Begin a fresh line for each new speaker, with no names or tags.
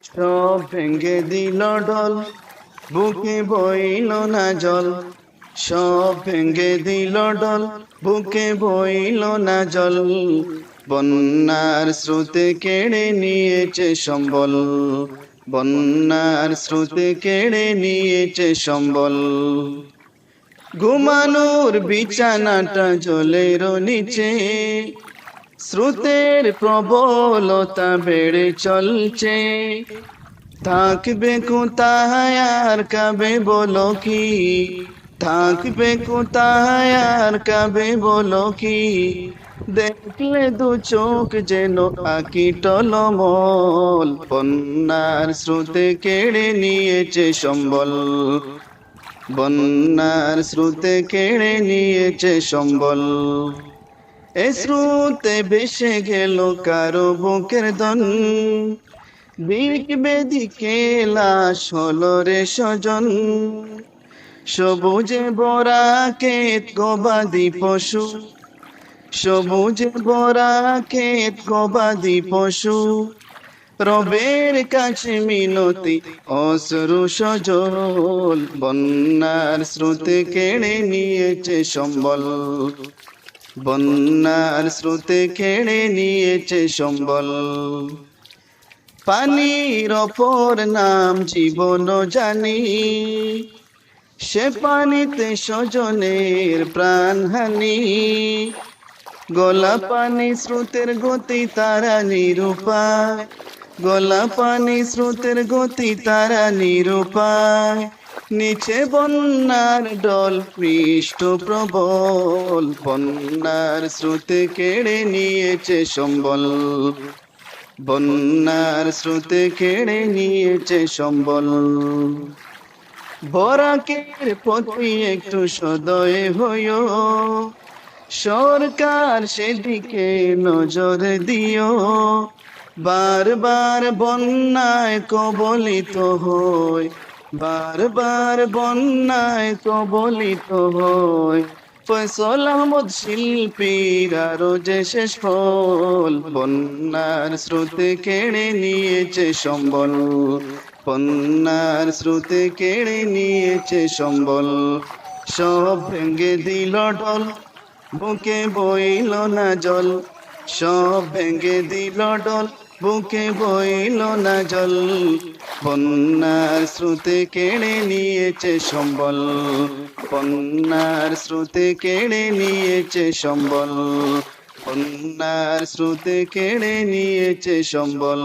সব ভেঙে দিল ডল, বুকে বইল না জল। সব ভেঙে দিল ডল, বুকে বইল না জল। বন্যার স্রোতে কেড়ে নিয়েছে সম্বল, বন্যার স্রোতে কেড়ে নিয়েছে সম্বল। ঘুমানোর বিছানাটা জলের নিচে, স্রোতের প্রবলতা বেড়ে চলছে। থাকবে কোথায় আর কাবে বলো কি, থাকবে কোথায় আর কাবে বলো কি। দেখলে দু চোখ যেন আঁকি টলমল, বন্যার স্রোতে কেড়ে নিয়েছে সম্বল, বন্যার স্রোতে কেড়ে নিয়েছে সম্বল। এ স্রোতে ভেসে গেল কারো বুকের ধন, দিক বেদিকে লাশ হলো রে স্বজন। সবুজে ভরা ক্ষেত গবাদি পশু, সবুজে ভরা ক্ষেত গবাদি পশু। রবের কাছে মিনতি অশ্রু সজল, বন্যার স্রোতে কেড়ে নিয়েছে সম্বল, বন্যার স্রোতে কেড়ে নিয়েছে সম্বল। পানির অপর নাম জীবন জানি, সে পানিতে স্বজনের প্রাণহানি। গলা পানি স্রোতের গতি তারা নিরুপায়, গলা পানি স্রোতের গতি তারা নিরুপায়। নিচে বন্যার ডল পৃষ্ঠ প্রবল, বন্যার স্রোতে কেড়ে নিয়েছে সম্বল, বন্যার স্রোতে কেড়ে নিয়েছে সম্বল। বরাকের প্রতি একটু সদয় হইও, সরকার সেদিকে নজর দিও। বারবার বন্যায় কবলিত হয়, বারবার বন্যায় কবলিত হয়। ফয়সল আহমদ শিল্পীর আরো যে শেষ ফল, বন্যার স্রোতে কেড়ে নিয়েছে সম্বল, বন্যার স্রোতে কেড়ে নিয়েছে সম্বল। সব ভেঙে দিল ডল, বুকে বইল না জল। সব ভেঙে দিল ডল, বুকে বইল না জল। বন্যার স্রোতে কেড়ে নিয়েছে সম্বল, বন্যার স্রোতে কেড়ে নিয়েছে সম্বল, বন্যার স্রোতে কেড়ে নিয়েছে সম্বল।